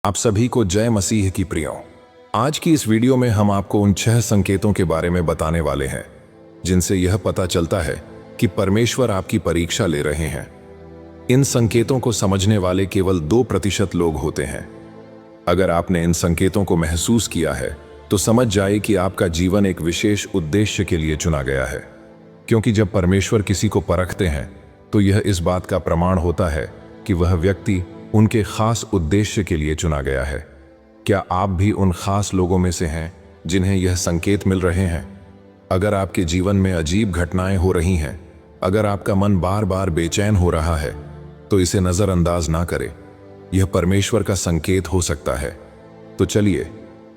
आप सभी को जय मसीह की प्रियो। आज की इस वीडियो में हम आपको उन 6 संकेतों के बारे में बताने वाले हैं जिनसे यह पता चलता है कि परमेश्वर आपकी परीक्षा ले रहे हैं। इन संकेतों को समझने वाले केवल 2% लोग होते हैं। अगर आपने इन संकेतों को महसूस किया है तो समझ जाए कि आपका जीवन एक विशेष उद्देश्य के लिए चुना गया है, क्योंकि जब परमेश्वर किसी को परखते हैं तो यह इस बात का प्रमाण होता है कि वह व्यक्ति उनके खास उद्देश्य के लिए चुना गया है। क्या आप भी उन खास लोगों में से हैं जिन्हें यह संकेत मिल रहे हैं? अगर आपके जीवन में अजीब घटनाएं हो रही हैं, अगर आपका मन बार बार बेचैन हो रहा है, तो इसे नजरअंदाज ना करें। यह परमेश्वर का संकेत हो सकता है। तो चलिए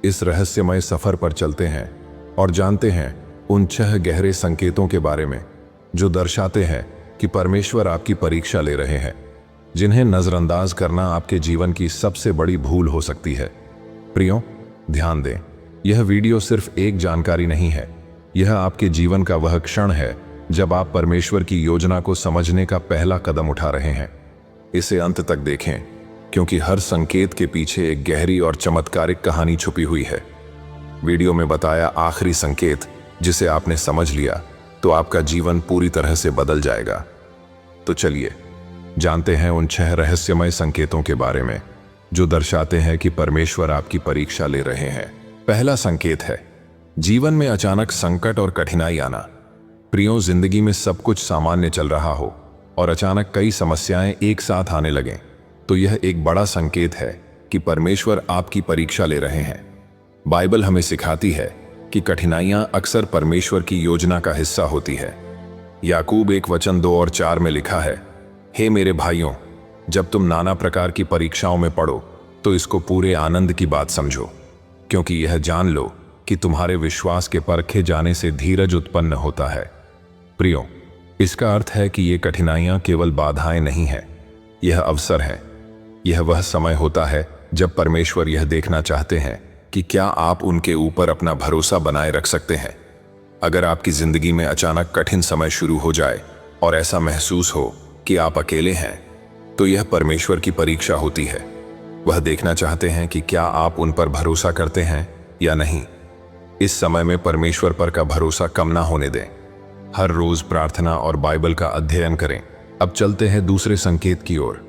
इस रहस्यमय सफर पर चलते हैं और जानते हैं उन 6 गहरे संकेतों के बारे में जो दर्शाते हैं कि परमेश्वर आपकी परीक्षा ले रहे हैं, जिन्हें नजरअंदाज करना आपके जीवन की सबसे बड़ी भूल हो सकती है। प्रियो, ध्यान दें, यह वीडियो सिर्फ एक जानकारी नहीं है। यह आपके जीवन का वह क्षण है जब आप परमेश्वर की योजना को समझने का पहला कदम उठा रहे हैं। इसे अंत तक देखें, क्योंकि हर संकेत के पीछे एक गहरी और चमत्कारिक कहानी छुपी हुई है। वीडियो में बताया आखिरी संकेत जिसे आपने समझ लिया तो आपका जीवन पूरी तरह से बदल जाएगा। तो चलिए जानते हैं उन 6 रहस्यमय संकेतों के बारे में जो दर्शाते हैं कि परमेश्वर आपकी परीक्षा ले रहे हैं। पहला संकेत है जीवन में अचानक संकट और कठिनाई आना। प्रियो, जिंदगी में सब कुछ सामान्य चल रहा हो और अचानक कई समस्याएं एक साथ आने लगें, तो यह एक बड़ा संकेत है कि परमेश्वर आपकी परीक्षा ले रहे हैं। बाइबल हमें सिखाती है कि कठिनाइयां अक्सर परमेश्वर की योजना का हिस्सा होती है। याकूब 1:2-4 में लिखा है, हे मेरे भाइयों, जब तुम नाना प्रकार की परीक्षाओं में पड़ो तो इसको पूरे आनंद की बात समझो, क्योंकि यह जान लो कि तुम्हारे विश्वास के परखे जाने से धीरज उत्पन्न होता है। प्रियो, इसका अर्थ है कि ये कठिनाइयां केवल बाधाएं नहीं हैं, यह अवसर है। यह वह समय होता है जब परमेश्वर यह देखना चाहते हैं कि क्या आप उनके ऊपर अपना भरोसा बनाए रख सकते हैं। अगर आपकी जिंदगी में अचानक कठिन समय शुरू हो जाए और ऐसा महसूस हो कि आप अकेले हैं, तो यह परमेश्वर की परीक्षा होती है। वह देखना चाहते हैं कि क्या आप उन पर भरोसा करते हैं या नहीं। इस समय में परमेश्वर पर का भरोसा कम ना होने दें। हर रोज प्रार्थना और बाइबल का अध्ययन करें। अब चलते हैं दूसरे संकेत की ओर।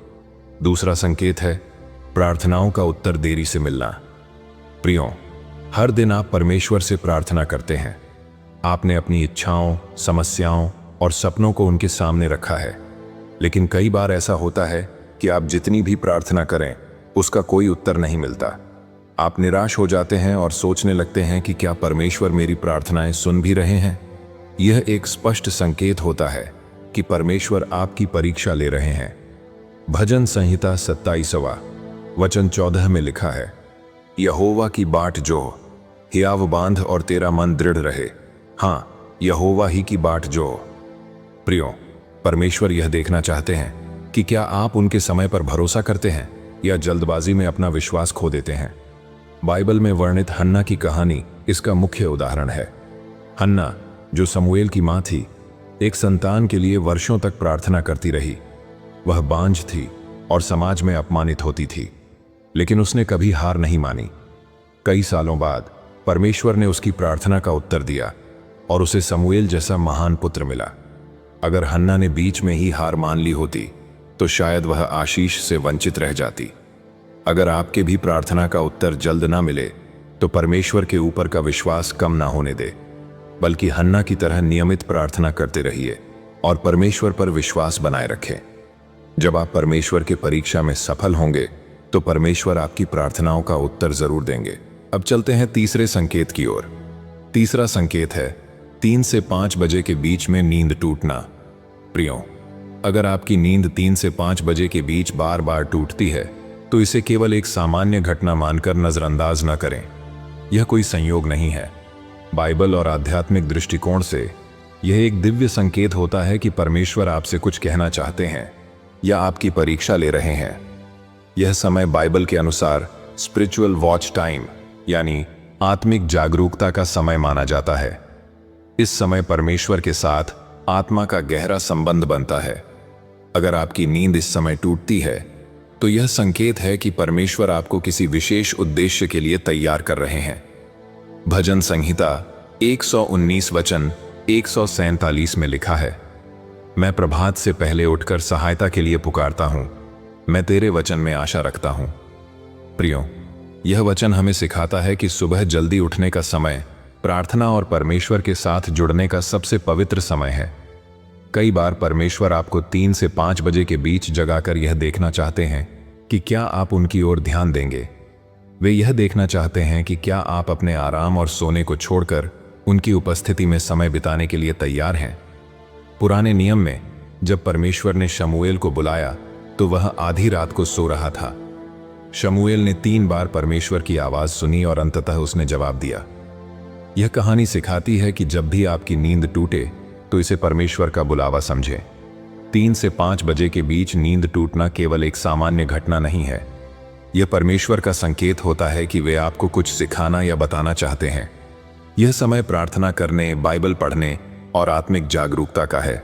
दूसरा संकेत है प्रार्थनाओं का उत्तर देरी से मिलना। प्रियो, हर दिन आप परमेश्वर से प्रार्थना करते हैं। आपने अपनी इच्छाओं, समस्याओं और सपनों को उनके सामने रखा है, लेकिन कई बार ऐसा होता है कि आप जितनी भी प्रार्थना करें उसका कोई उत्तर नहीं मिलता। आप निराश हो जाते हैं और सोचने लगते हैं कि क्या परमेश्वर मेरी प्रार्थनाएं सुन भी रहे हैं। यह एक स्पष्ट संकेत होता है कि परमेश्वर आपकी परीक्षा ले रहे हैं। भजन संहिता 27:14 में लिखा है, यहोवा की बाट जो हियाव बांध और तेरा मन दृढ़ रहे। हाँ, यहोवा ही की बाट जो। प्रियो, परमेश्वर यह देखना चाहते हैं कि क्या आप उनके समय पर भरोसा करते हैं या जल्दबाजी में अपना विश्वास खो देते हैं। बाइबल में वर्णित हन्ना की कहानी इसका मुख्य उदाहरण है। हन्ना, जो समूएल की मां थी, एक संतान के लिए वर्षों तक प्रार्थना करती रही। वह बांझ थी और समाज में अपमानित होती थी, लेकिन उसने कभी हार नहीं मानी। कई सालों बाद परमेश्वर ने उसकी प्रार्थना का उत्तर दिया और उसे समूएल जैसा महान पुत्र मिला। अगर हन्ना ने बीच में ही हार मान ली होती तो शायद वह आशीष से वंचित रह जाती। अगर आपके भी प्रार्थना का उत्तर जल्द ना मिले तो परमेश्वर के ऊपर का विश्वास कम ना होने दे, बल्कि हन्ना की तरह नियमित प्रार्थना करते रहिए और परमेश्वर पर विश्वास बनाए रखें। जब आप परमेश्वर के परीक्षा में सफल होंगे तो परमेश्वर आपकी प्रार्थनाओं का उत्तर जरूर देंगे। अब चलते हैं तीसरे संकेत की ओर। तीसरा संकेत है 3 से 5 बजे के बीच में नींद टूटना। प्रियो, अगर आपकी नींद 3 से 5 बजे के बीच बार बार टूटती है तो इसे केवल एक सामान्य घटना मानकर नजरअंदाज न करें। यह कोई संयोग नहीं है। बाइबल और आध्यात्मिक दृष्टिकोण से यह एक दिव्य संकेत होता है कि परमेश्वर आपसे कुछ कहना चाहते हैं या आपकी परीक्षा ले रहे हैं। यह समय बाइबल के अनुसार स्पिरिचुअल वॉच टाइम यानी आत्मिक जागरूकता का समय माना जाता है। इस समय परमेश्वर के साथ आत्मा का गहरा संबंध बनता है। अगर आपकी नींद इस समय टूटती है तो यह संकेत है कि परमेश्वर आपको किसी विशेष उद्देश्य के लिए तैयार कर रहे हैं। भजन संहिता 119 वचन 147 में लिखा है, मैं प्रभात से पहले उठकर सहायता के लिए पुकारता हूं, मैं तेरे वचन में आशा रखता हूं। प्रियो, यह वचन हमें सिखाता है कि सुबह जल्दी उठने का समय प्रार्थना और परमेश्वर के साथ जुड़ने का सबसे पवित्र समय है। कई बार परमेश्वर आपको 3 से 5 बजे के बीच जगाकर यह देखना चाहते हैं कि क्या आप उनकी ओर ध्यान देंगे। वे यह देखना चाहते हैं कि क्या आप अपने आराम और सोने को छोड़कर उनकी उपस्थिति में समय बिताने के लिए तैयार हैं। पुराने नियम में जब परमेश्वर ने शमूएल को बुलाया तो वह आधी रात को सो रहा था। शमूएल ने 3 बार परमेश्वर की आवाज सुनी और अंततः उसने जवाब दिया। यह कहानी सिखाती है कि जब भी आपकी नींद टूटे तो इसे परमेश्वर का बुलावा समझें। 3 से 5 बजे के बीच नींद टूटना केवल एक सामान्य घटना नहीं है। यह परमेश्वर का संकेत होता है कि वे आपको कुछ सिखाना या बताना चाहते हैं। यह समय प्रार्थना करने, बाइबल पढ़ने और आत्मिक जागरूकता का है।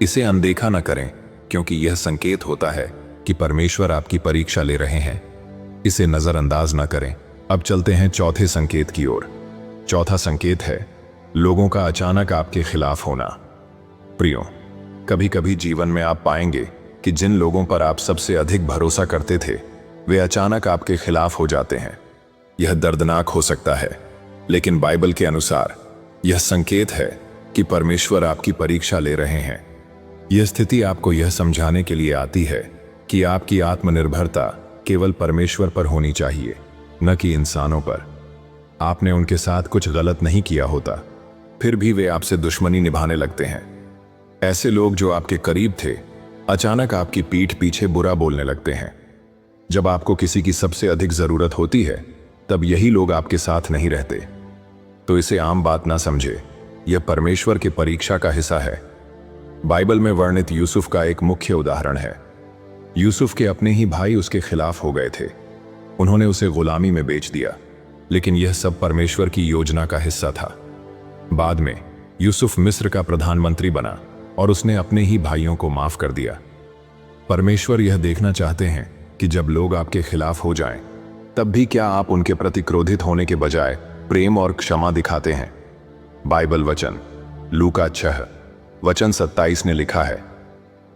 इसे अनदेखा न करें, क्योंकि यह संकेत होता है कि परमेश्वर आपकी परीक्षा ले रहे हैं। इसे नजरअंदाज न करें। अब चलते हैं चौथे संकेत की ओर। चौथा संकेत है लोगों का अचानक आपके खिलाफ होना। प्रियो, कभी कभी जीवन में आप पाएंगे कि जिन लोगों पर आप सबसे अधिक भरोसा करते थे वे अचानक आपके खिलाफ हो जाते हैं। यह दर्दनाक हो सकता है, लेकिन बाइबल के अनुसार यह संकेत है कि परमेश्वर आपकी परीक्षा ले रहे हैं। यह स्थिति आपको यह समझाने के लिए आती है कि आपकी आत्मनिर्भरता केवल परमेश्वर पर होनी चाहिए, न कि इंसानों पर। आपने उनके साथ कुछ गलत नहीं किया होता, फिर भी वे आपसे दुश्मनी निभाने लगते हैं। ऐसे लोग जो आपके करीब थे अचानक आपकी पीठ पीछे बुरा बोलने लगते हैं। जब आपको किसी की सबसे अधिक जरूरत होती है तब यही लोग आपके साथ नहीं रहते। तो इसे आम बात ना समझे, यह परमेश्वर की परीक्षा का हिस्सा है। बाइबल में वर्णित यूसुफ का एक मुख्य उदाहरण है। यूसुफ के अपने ही भाई उसके खिलाफ हो गए थे। उन्होंने उसे गुलामी में बेच दिया, लेकिन यह सब परमेश्वर की योजना का हिस्सा था। बाद में यूसुफ मिस्र का प्रधानमंत्री बना और उसने अपने ही भाइयों को माफ कर दिया। परमेश्वर यह देखना चाहते हैं कि जब लोग आपके खिलाफ हो जाएं, तब भी क्या आप उनके प्रति क्रोधित होने के बजाय प्रेम और क्षमा दिखाते हैं। बाइबल वचन लूका 6 वचन 27 ने लिखा है,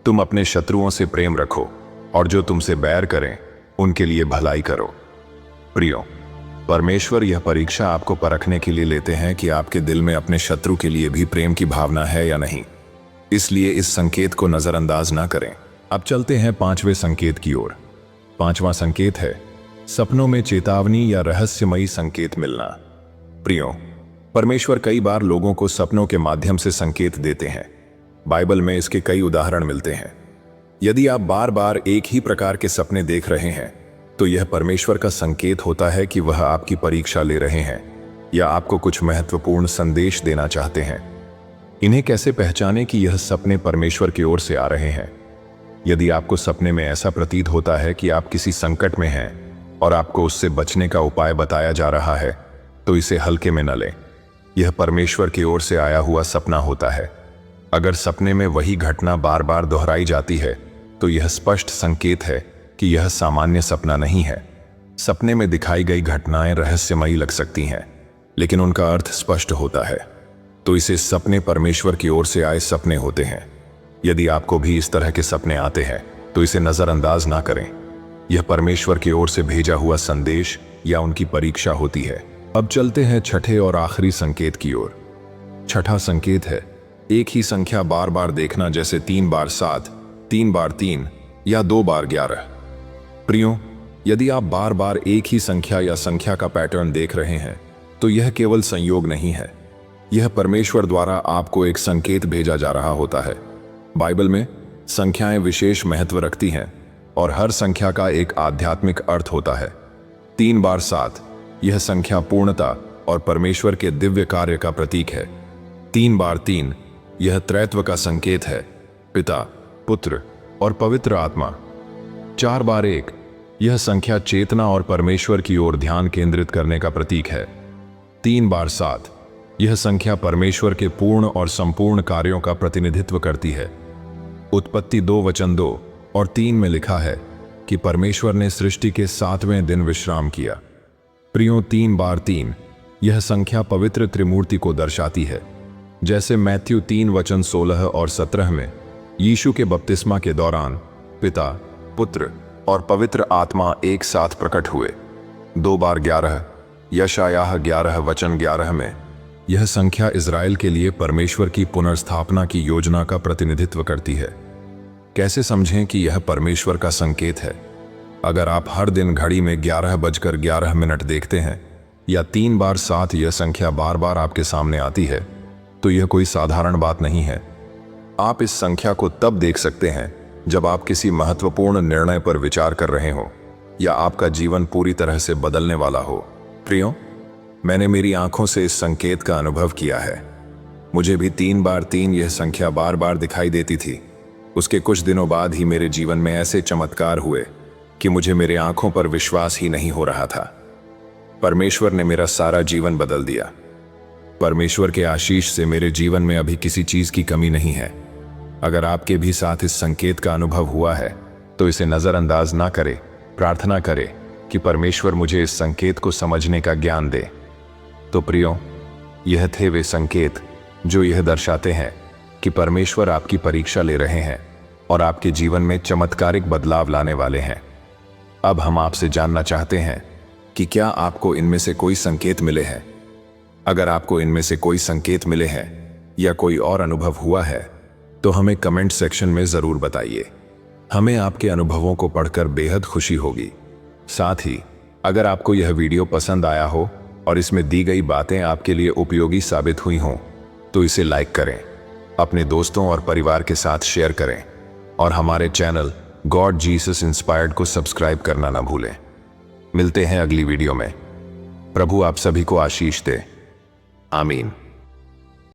तुम अपने शत्रुओं से प्रेम रखो और जो तुमसे बैर करें उनके लिए भलाई करो। प्रियो, परमेश्वर यह परीक्षा आपको परखने के लिए लेते हैं कि आपके दिल में अपने शत्रु के लिए भी प्रेम की भावना है या नहीं। इसलिए इस संकेत को नजरअंदाज ना करें। अब चलते हैं 5वें संकेत की ओर। 5वां संकेत है सपनों में चेतावनी या रहस्यमयी संकेत मिलना। प्रियो, परमेश्वर कई बार लोगों को सपनों के माध्यम से संकेत देते हैं। बाइबल में इसके कई उदाहरण मिलते हैं। यदि आप बार बार एक ही प्रकार के सपने देख रहे हैं तो यह परमेश्वर का संकेत होता है कि वह आपकी परीक्षा ले रहे हैं या आपको कुछ महत्वपूर्ण संदेश देना चाहते हैं। इन्हें कैसे पहचानें कि यह सपने परमेश्वर की ओर से आ रहे हैं? यदि आपको सपने में ऐसा प्रतीत होता है कि आप किसी संकट में हैं और आपको उससे बचने का उपाय बताया जा रहा है, तो इसे हल्के में न लें। यह परमेश्वर की ओर से आया हुआ सपना होता है। अगर सपने में वही घटना बार बार दोहराई जाती है तो यह स्पष्ट संकेत है कि यह सामान्य सपना नहीं है। सपने में दिखाई गई घटनाएं रहस्यमयी लग सकती हैं, लेकिन उनका अर्थ स्पष्ट होता है। तो इसे सपने परमेश्वर की ओर से आए सपने होते हैं। यदि आपको भी इस तरह के सपने आते हैं तो इसे नजरअंदाज ना करें। यह परमेश्वर की ओर से भेजा हुआ संदेश या उनकी परीक्षा होती है। अब चलते हैं छठे और आखिरी संकेत की ओर। छठा संकेत है एक ही संख्या बार बार देखना, जैसे 3 बार 7, 3 बार 3 या 2 बार 11। प्रियो, यदि आप बार बार एक ही संख्या या संख्या का पैटर्न देख रहे हैं तो यह केवल संयोग नहीं है, यह परमेश्वर द्वारा आपको एक संकेत भेजा जा रहा होता है। बाइबल में संख्याएं विशेष महत्व रखती हैं और हर संख्या का एक आध्यात्मिक अर्थ होता है। 3 बार 7 यह संख्या पूर्णता और परमेश्वर के दिव्य कार्य का प्रतीक है। 3 बार 3 यह त्रैत्व का संकेत है, पिता, पुत्र और पवित्र आत्मा। 4 बार 1 यह संख्या चेतना और परमेश्वर की ओर ध्यान केंद्रित करने का प्रतीक है। 3 बार 7 यह संख्या परमेश्वर के पूर्ण और संपूर्ण कार्यों का प्रतिनिधित्व करती है। उत्पत्ति 2 वचन 2 और 3 में लिखा है, कि परमेश्वर ने सृष्टि के 7वें दिन विश्राम किया। प्रियो, 3 बार 3 यह संख्या पवित्र त्रिमूर्ति को दर्शाती है। जैसे मैथ्यू 3 वचन 16 और 17 में यीशु के बपतिस्मा के दौरान पिता, पुत्र और पवित्र आत्मा एक साथ प्रकट हुए। 2 बार 11 यशायाह 11 वचन 11 में यह संख्या इज़राइल के लिए परमेश्वर की पुनर्स्थापना की योजना का प्रतिनिधित्व करती है। कैसे समझें कि यह परमेश्वर का संकेत है? अगर आप हर दिन घड़ी में 11:11 देखते हैं या 3 बार 7 यह संख्या बार बार आपके सामने आती है, तो यह कोई साधारण बात नहीं है। आप इस संख्या को तब देख सकते हैं जब आप किसी महत्वपूर्ण निर्णय पर विचार कर रहे हो या आपका जीवन पूरी तरह से बदलने वाला हो। प्रियो, मैंने मेरी आंखों से इस संकेत का अनुभव किया है। मुझे भी 3 बार 3 यह संख्या बार बार दिखाई देती थी। उसके कुछ दिनों बाद ही मेरे जीवन में ऐसे चमत्कार हुए कि मुझे मेरे आंखों पर विश्वास ही नहीं हो रहा था। परमेश्वर ने मेरा सारा जीवन बदल दिया। परमेश्वर के आशीष से मेरे जीवन में अभी किसी चीज की कमी नहीं है। अगर आपके भी साथ इस संकेत का अनुभव हुआ है तो इसे नजरअंदाज ना करें। प्रार्थना करें कि परमेश्वर मुझे इस संकेत को समझने का ज्ञान दे। तो प्रियो, यह थे वे संकेत जो यह दर्शाते हैं कि परमेश्वर आपकी परीक्षा ले रहे हैं और आपके जीवन में चमत्कारिक बदलाव लाने वाले हैं। अब हम आपसे जानना चाहते हैं कि क्या आपको इनमें से कोई संकेत मिले हैं? अगर आपको इनमें से कोई संकेत मिले हैं या कोई और अनुभव हुआ है तो हमें कमेंट सेक्शन में जरूर बताइए। हमें आपके अनुभवों को पढ़कर बेहद खुशी होगी। साथ ही अगर आपको यह वीडियो पसंद आया हो और इसमें दी गई बातें आपके लिए उपयोगी साबित हुई हों तो इसे लाइक करें, अपने दोस्तों और परिवार के साथ शेयर करें और हमारे चैनल गॉड जीसस इंस्पायर्ड को सब्सक्राइब करना ना भूलें। मिलते हैं अगली वीडियो में। प्रभु आप सभी को आशीष दे। आमीन।